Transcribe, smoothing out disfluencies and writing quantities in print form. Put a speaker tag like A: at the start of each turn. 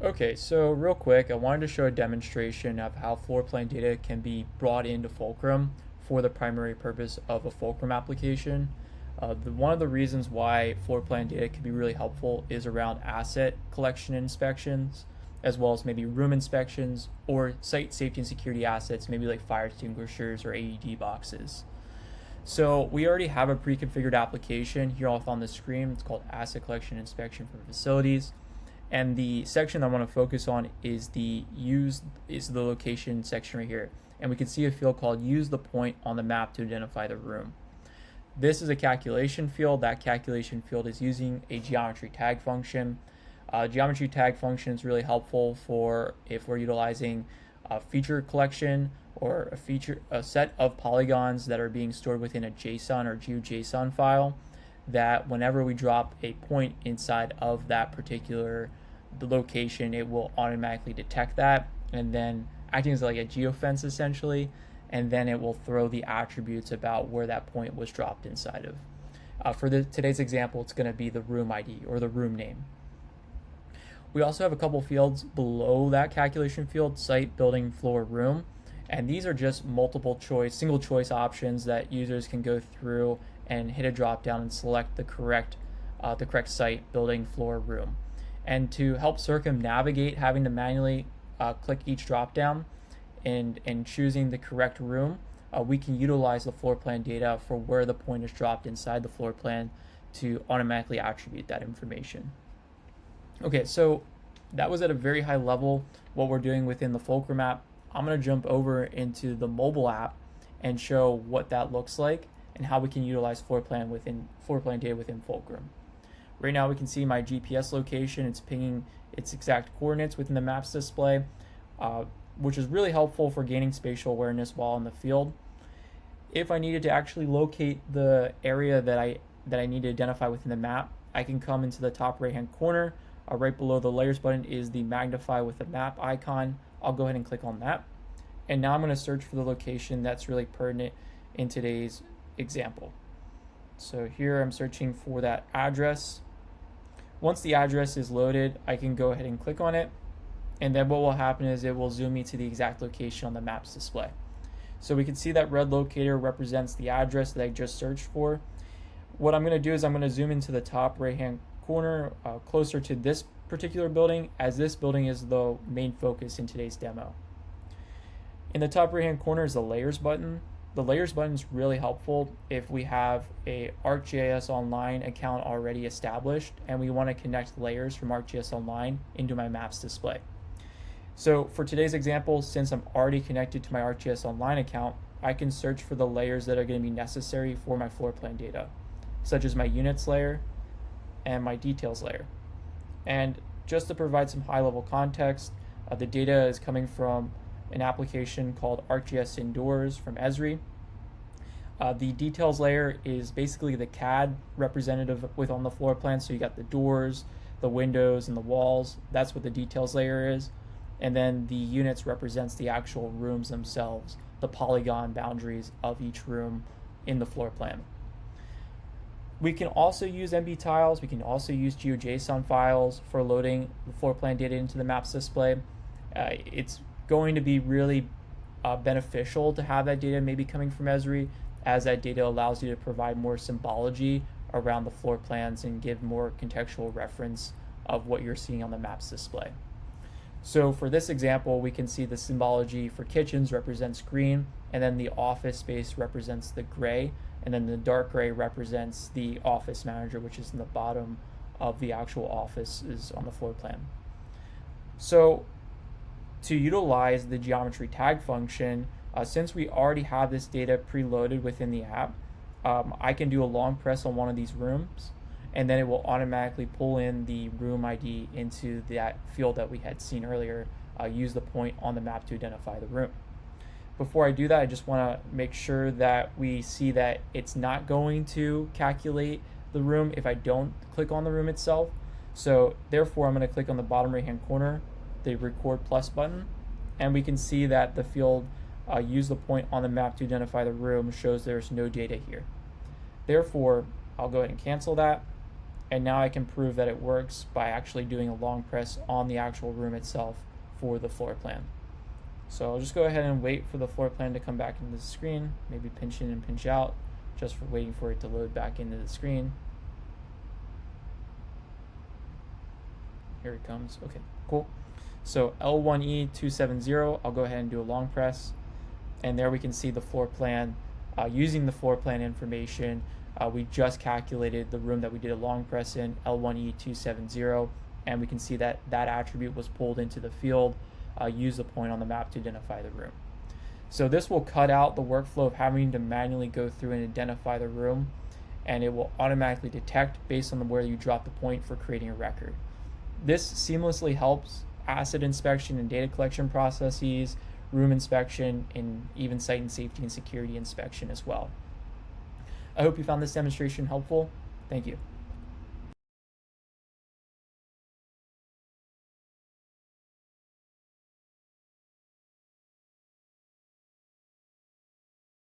A: Okay, so real quick, I wanted to show a demonstration of how floor plan data can be brought into Fulcrum for the primary purpose of a Fulcrum application. One of the reasons why floor plan data can be really helpful is around asset collection inspections, as well as maybe room inspections or site safety and security assets, maybe like fire extinguishers or AED boxes. So we already have a pre-configured application here off on the screen. It's called Asset Collection Inspection for Facilities. And the section I want to focus on is the location section right here. And we can see a field called use the point on the map to identify the room. This is a calculation field. That calculation field is using a geometry tag function. Geometry tag function is really helpful for if we're utilizing a feature collection or a set of polygons that are being stored within a JSON or GeoJSON file, that whenever we drop a point inside of that particular location, it will automatically detect that, and then acting as like a geofence essentially, and then it will throw the attributes about where that point was dropped inside of. For today's example, it's going to be the room ID or the room name. We also have a couple fields below that calculation field: site, building, floor, room. And these are just single choice options that users can go through and hit a drop down and select the correct site, building, floor, room. And to help circumnavigate having to manually click each drop down and choosing the correct room, we can utilize the floor plan data for where the point is dropped inside the floor plan to automatically attribute that information. Okay, so that was at a very high level what we're doing within the Fulcrum app. I'm going to jump over into the mobile app and show what that looks like and how we can utilize floor plan data within Fulcrum. Right now we can see my GPS location. It's pinging its exact coordinates within the maps display, which is really helpful for gaining spatial awareness while in the field. If I needed to actually locate the area that I need to identify within the map, I can come into the top right hand corner. Right below the layers button is the magnify with the map icon. I'll go ahead and click on that. And now I'm going to search for the location that's really pertinent in today's example. So here I'm searching for that address. Once the address is loaded, I can go ahead and click on it. And then what will happen is it will zoom me to the exact location on the maps display. So we can see that red locator represents the address that I just searched for. What I'm going to do is I'm going to zoom into the top right hand corner closer to this particular building, as this building is the main focus in today's demo. In the top right hand corner is the layers button. The layers button is really helpful if we have a ArcGIS Online account already established and we want to connect layers from ArcGIS Online into my maps display. So for today's example, since I'm already connected to my ArcGIS Online account, I can search for the layers that are going to be necessary for my floor plan data, such as my units layer and my details layer. And just to provide some high-level context, the data is coming from an application called ArcGIS Indoors from Esri. The details layer is basically the CAD representative on the floor plan. So you got the doors, the windows, and the walls. That's what the details layer is. And then the units represents the actual rooms themselves, the polygon boundaries of each room in the floor plan. We can also use MB tiles. We can also use GeoJSON files for loading the floor plan data into the maps display. It's going to be really beneficial to have that data maybe coming from Esri, as that data allows you to provide more symbology around the floor plans and give more contextual reference of what you're seeing on the maps display. So for this example, we can see the symbology for kitchens represents green, and then the office space represents the gray, and then the dark gray represents the office manager, which is in the bottom of the actual office is on the floor plan. So to utilize the geometry tag function, since we already have this data preloaded within the app, I can do a long press on one of these rooms, and then it will automatically pull in the room ID into that field that we had seen earlier, use the point on the map to identify the room. Before I do that, I just want to make sure that we see that it's not going to calculate the room if I don't click on the room itself. So therefore, I'm going to click on the bottom right hand corner, the record plus button, and we can see that the field use the point on the map to identify the room shows there's no data here. Therefore, I'll go ahead and cancel that. And now I can prove that it works by actually doing a long press on the actual room itself for the floor plan. So I'll just go ahead and wait for the floor plan to come back into the screen, maybe pinch in and pinch out, just for waiting for it to load back into the screen. Here it comes. Okay, cool. So L1E270, I'll go ahead and do a long press, and there we can see the floor plan. Using the floor plan information, we just calculated the room that we did a long press in, L1E270, and we can see that that attribute was pulled into the field. Use the point on the map to identify the room. So this will cut out the workflow of having to manually go through and identify the room, and it will automatically detect based on where you drop the point for creating a record. This seamlessly helps asset inspection and data collection processes, room inspection, and even site and safety and security inspection as well. I hope you found this demonstration helpful. Thank you.